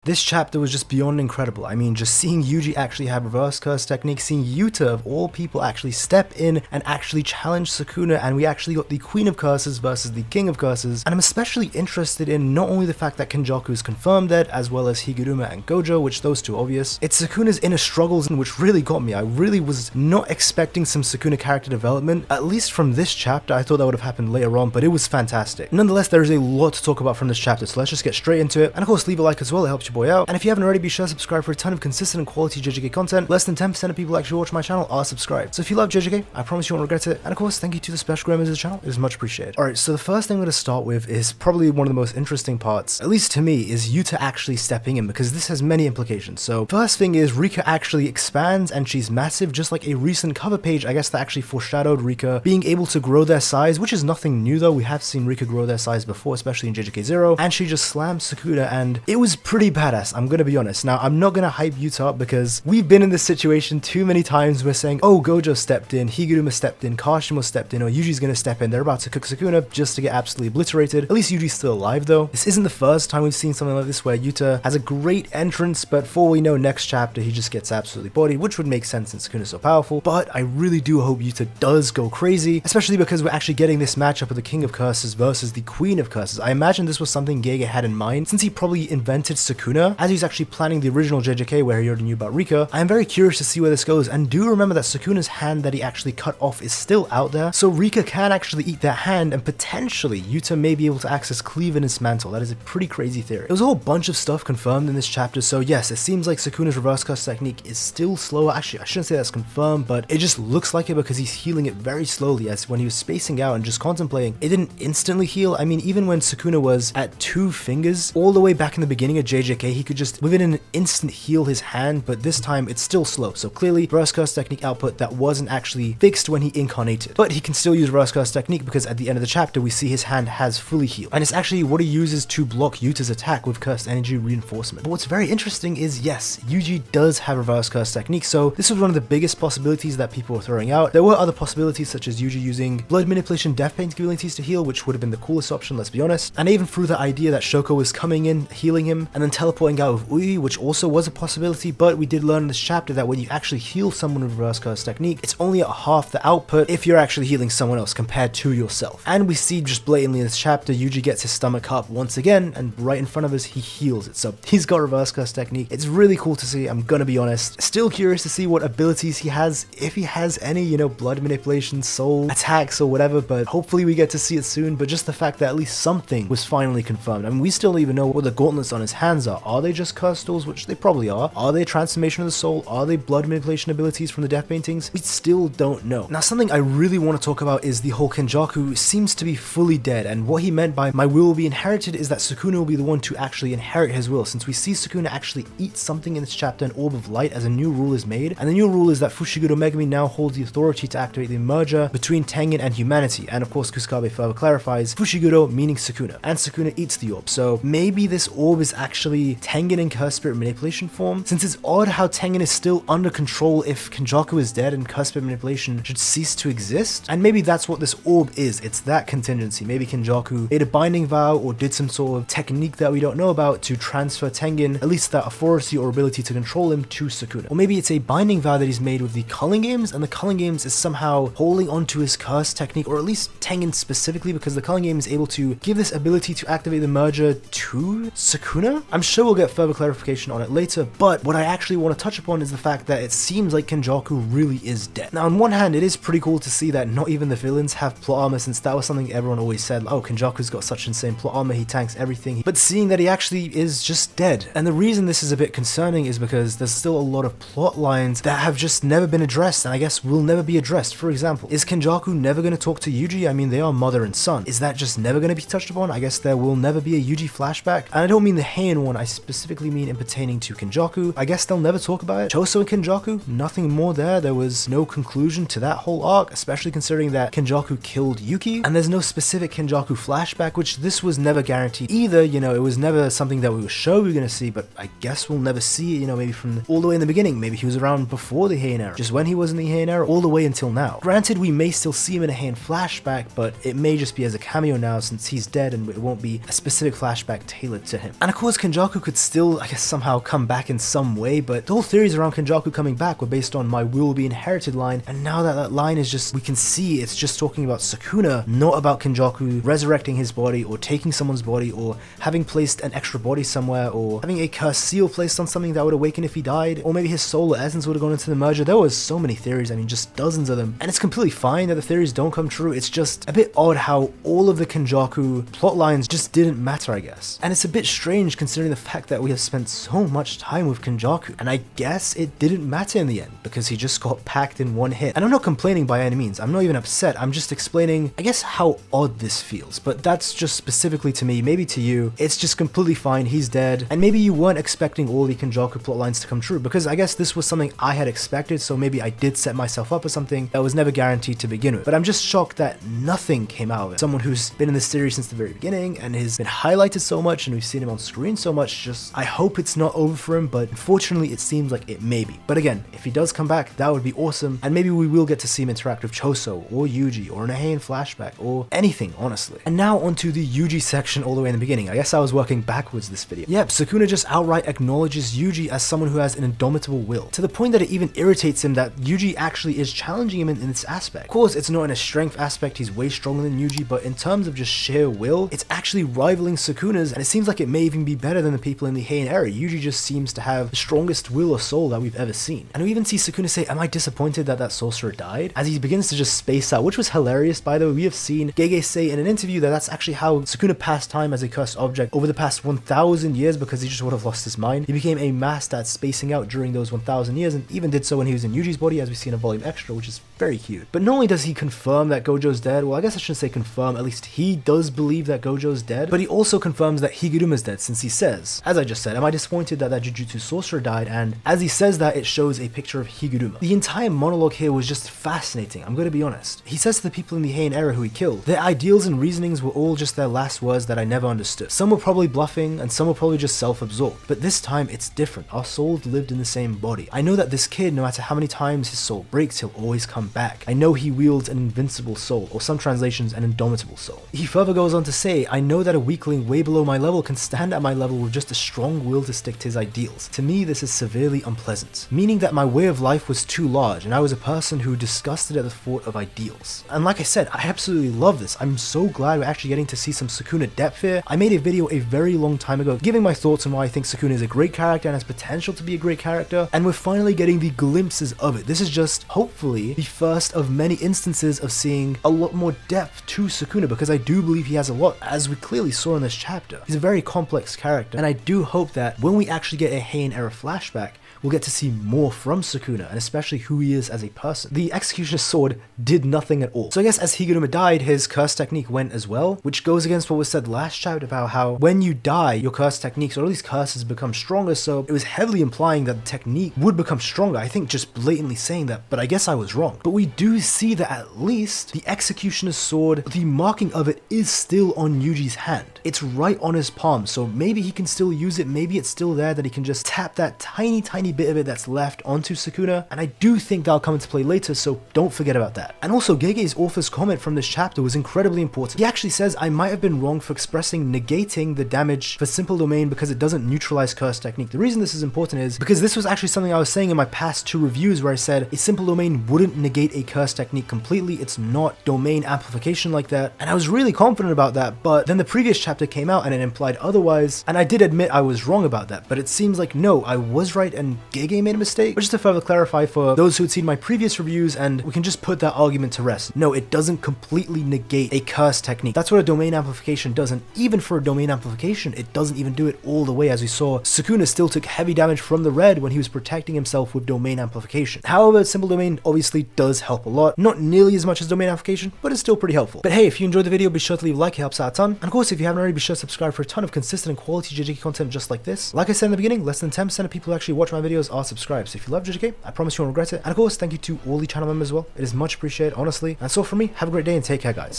This chapter was just beyond incredible. I mean, just seeing Yuji actually have reverse curse technique, seeing Yuta of all people actually step in and actually challenge Sukuna, and we actually got the Queen of Curses versus the King of Curses. And I'm especially interested in not only the fact that Kenjaku is confirmed dead, as well as Higuruma and Gojo, which those two are obvious. It's Sukuna's inner struggles, which really got me. I really was not expecting some Sukuna character development, at least from this chapter. I thought that would have happened later on, but it was fantastic. Nonetheless, there is a lot to talk about from this chapter, so let's just get straight into it. And of course, leave a like as well, it helps your boy out. And if you haven't already, be sure to subscribe for a ton of consistent and quality JJK content. Less than 10% of people actually watch my channel are subscribed. So if you love JJK, I promise you won't regret it. And of course, thank you to the special members of the channel, it is much appreciated. Alright, so the first thing I'm going to start with is probably one of the most interesting parts, at least to me, is Yuta actually stepping in, because this has many implications. So first thing is Rika actually expands and she's massive, just like a recent cover page, I guess, that actually foreshadowed Rika being able to grow their size, which is nothing new though. We have seen Rika grow their size before, especially in JJK 0, and she just slammed Sukuna, and it was pretty badass, I'm gonna be honest. Now, I'm not gonna hype Yuta up because we've been in this situation too many times. We're saying, oh, Gojo stepped in, Higuruma stepped in, Kashimo stepped in, or Yuji's gonna step in. They're about to cook Sukuna just to get absolutely obliterated. At least Yuji's still alive though. This isn't the first time we've seen something like this where Yuta has a great entrance, but for we know, next chapter he just gets absolutely bodied, which would make sense since Sukuna's so powerful. But I really do hope Yuta does go crazy, especially because we're actually getting this matchup of the King of Curses versus the Queen of Curses. I imagine this was something GEGE had in mind since he probably invented Sukuna as he was actually planning the original JJK where he already knew about Rika. I am very curious to see where this goes, and do remember that Sukuna's hand that he actually cut off is still out there, so Rika can actually eat that hand, and potentially Yuta may be able to access Cleave in his mantle. That is a pretty crazy theory. There was a whole bunch of stuff confirmed in this chapter, so yes, it seems like Sukuna's reverse curse technique is still slower. Actually, I shouldn't say that's confirmed, but it just looks like it because he's healing it very slowly, as when he was spacing out and just contemplating, it didn't instantly heal. I mean, even when Sukuna was at 2 fingers, all the way back in the beginning of JJK, he could just within an instant heal his hand, but this time it's still slow. So clearly, reverse curse technique output that wasn't actually fixed when he incarnated. But he can still use reverse curse technique because at the end of the chapter, we see his hand has fully healed. And it's actually what he uses to block Yuta's attack with cursed energy reinforcement. But what's very interesting is, yes, Yuji does have reverse curse technique, so this was one of the biggest possibilities that people were throwing out. There were other possibilities such as Yuji using blood manipulation death paint abilities to heal, which would have been the coolest option, let's be honest. And I even threw the idea that Shoko was coming in, healing him, and then teleporting out with Ui, which also was a possibility, but we did learn in this chapter that when you actually heal someone with reverse curse technique, it's only at half the output if you're actually healing someone else compared to yourself. And we see just blatantly in this chapter, Yuji gets his stomach up once again, and right in front of us, he heals it. So he's got reverse curse technique. It's really cool to see, I'm gonna be honest. Still curious to see what abilities he has, if he has any, you know, blood manipulation, soul attacks or whatever, but hopefully we get to see it soon. But just the fact that at least something was finally confirmed. I mean, we still don't even know what the gauntlets on his hands are. Are they just cursed tools, which they probably are? Are they a transformation of the soul? Are they blood manipulation abilities from the death paintings? We still don't know. Now, something I really want to talk about is the whole Kenjaku seems to be fully dead, and what he meant by my will will be inherited is that Sukuna will be the one to actually inherit his will, since we see Sukuna actually eat something in this chapter, an orb of light, as a new rule is made. And the new rule is that Fushiguro Megami now holds the authority to activate the merger between Tengen and humanity. And of course, Kusakabe further clarifies Fushiguro meaning Sukuna, and Sukuna eats the orb. So maybe this orb is actually Tengen in curse spirit manipulation form, since it's odd how Tengen is still under control if Kenjaku is dead and curse spirit manipulation should cease to exist. And maybe that's what this orb is. It's that contingency. Maybe Kenjaku made a binding vow or did some sort of technique that we don't know about to transfer Tengen, at least that authority or ability to control him, to Sukuna. Or maybe it's a binding vow that he's made with the Culling Games, and the Culling Games is somehow holding onto his curse technique, or at least Tengen specifically, because the Culling Game is able to give this ability to activate the merger to Sukuna. I'm sure we'll get further clarification on it later, but what I actually want to touch upon is the fact that it seems like Kenjaku really is dead. Now, on one hand, it is pretty cool to see that not even the villains have plot armor, since that was something everyone always said, oh, Kenjaku's got such insane plot armor, he tanks everything, but seeing that he actually is just dead. And the reason this is a bit concerning is because there's still a lot of plot lines that have just never been addressed, and I guess will never be addressed. For example, is Kenjaku never going to talk to Yuji? I mean, they are mother and son. Is that just never going to be touched upon? I guess there will never be a Yuji flashback, and I don't mean the Heian one, I specifically mean in pertaining to Kenjaku. I guess they'll never talk about it. Choso and Kenjaku, nothing more there. There was no conclusion to that whole arc, especially considering that Kenjaku killed Yuki, and there's no specific Kenjaku flashback, which this was never guaranteed either. You know, it was never something that we were sure we were going to see, but I guess we'll never see it, you know, maybe from all the way in the beginning. Maybe he was around before the Heian Era, just when he was in the Heian Era, all the way until now. Granted, we may still see him in a Heian flashback, but it may just be as a cameo now since he's dead, and it won't be a specific flashback tailored to him. And of course, Kenjaku Kenjaku could still, I guess, somehow come back in some way, but the whole theories around Kenjaku coming back were based on my will be inherited line, and now that that line is just, we can see it's just talking about Sukuna, not about Kenjaku resurrecting his body or taking someone's body or having placed an extra body somewhere or having a cursed seal placed on something that would awaken if he died, or maybe his soul or essence would have gone into the merger. There was so many theories, I mean just dozens of them, and it's completely fine that the theories don't come true. It's just a bit odd how all of the Kenjaku plot lines just didn't matter, I guess. And it's a bit strange considering the fact that we have spent so much time with Kenjaku, and I guess it didn't matter in the end because he just got packed in one hit. And I'm not complaining by any means, I'm not even upset, I'm just explaining, I guess, how odd this feels, but that's just specifically to me. Maybe to you, it's just completely fine, he's dead, and maybe you weren't expecting all the Kenjaku plot lines to come true, because I guess this was something I had expected, so maybe I did set myself up for something that was never guaranteed to begin with. But I'm just shocked that nothing came out of it. Someone who's been in this series since the very beginning and has been highlighted so much and we've seen him on screen so much, just I hope it's not over for him, but unfortunately it seems like it may be. But again, if he does come back, that would be awesome, and maybe we will get to see him interact with Choso or Yuji or in a Heian flashback or anything, honestly. And now onto the Yuji section all the way in the beginning. I guess I was working backwards this video. Yep, Sukuna just outright acknowledges Yuji as someone who has an indomitable will, to the point that it even irritates him that Yuji actually is challenging him in this aspect. Of course, it's not in a strength aspect, he's way stronger than Yuji, but in terms of just sheer will, it's actually rivaling Sukuna's, and it seems like it may even be better than the people in the Heian era. Yuji just seems to have the strongest will or soul that we've ever seen. And we even see Sukuna say, "Am I disappointed that that sorcerer died?" as he begins to just space out, which was hilarious, by the way. We have seen GEGE say in an interview that that's actually how Sukuna passed time as a cursed object over the past 1,000 years, because he just would have lost his mind. He became a master at spacing out during those 1,000 years, and even did so when he was in Yuji's body, as we see in a volume extra, which is very cute. But not only does he confirm that Gojo's dead, well, I guess I shouldn't say confirm, at least he does believe that Gojo's dead, but he also confirms that Higuruma's dead, since he says, as I just said, "Am I disappointed that that Jujutsu sorcerer died?" And as he says that, it shows a picture of Higuruma. The entire monologue here was just fascinating, I'm going to be honest. He says to the people in the Heian era who he killed, their ideals and reasonings were all just their last words that I never understood. Some were probably bluffing, and some were probably just self-absorbed, but this time it's different. Our souls lived in the same body. I know that this kid, no matter how many times his soul breaks, he'll always come back. I know he wields an invincible soul, or some translations, an indomitable soul. He further goes on to say, "I know that a weakling way below my level can stand at my level with just a strong will to stick to his ideals. To me, this is severely unpleasant," meaning that my way of life was too large, and I was a person who disgusted at the thought of ideals. And like I said, I absolutely love this. I'm so glad we're actually getting to see some Sukuna depth here. I made a video a very long time ago giving my thoughts on why I think Sukuna is a great character and has potential to be a great character, and we're finally getting the glimpses of it. This is just, hopefully, the first of many instances of seeing a lot more depth to Sukuna, because I do believe he has a lot, as we clearly saw in this chapter. He's a very complex character, and I do hope that when we actually get a Heian era flashback, we'll get to see more from Sukuna, and especially who he is as a person. The Executioner's Sword did nothing at all. So I guess as Higuruma died, his curse technique went as well, which goes against what was said last chapter about how when you die, your curse techniques, or at least curses, become stronger, so it was heavily implying that the technique would become stronger. I think just blatantly saying that, but I guess I was wrong. But we do see that at least the Executioner's Sword, the marking of it is still on Yuji's hand. It's right on his palm, so maybe he can still use it, maybe it's still there that he can just tap that tiny bit of it that's left onto Sukuna, and I do think that'll come into play later, so don't forget about that. And also, GEGE's author's comment from this chapter was incredibly important. He actually says, "I might have been wrong for expressing negating the damage for simple domain because it doesn't neutralize curse technique." The reason this is important is because this was actually something I was saying in my past 2 reviews, where I said a simple domain wouldn't negate a curse technique completely. It's not domain amplification like that, and I was really confident about that, but then the previous chapter came out and it implied otherwise, and I did admit I was wrong about that, but it seems like no, I was right and GEGE made a mistake. But just to further clarify for those who had seen my previous reviews, and we can just put that argument to rest, no, it doesn't completely negate a curse technique. That's what a domain amplification does, and even for a domain amplification, it doesn't even do it all the way. As we saw, Sukuna still took heavy damage from the red when he was protecting himself with domain amplification. However, simple domain obviously does help a lot, not nearly as much as domain amplification, but it's still pretty helpful. But hey, if you enjoyed the video, be sure to leave a like, it helps out a ton. And of course, if you haven't already, be sure to subscribe for a ton of consistent and quality JJK content just like this. Like I said in the beginning, less than 10% of people who actually watch my videos are subscribed, so if you love JJK, I promise you won't regret it. And of course, thank you to all the channel members as well. It is much appreciated, honestly. And so for me, have a great day and take care, guys.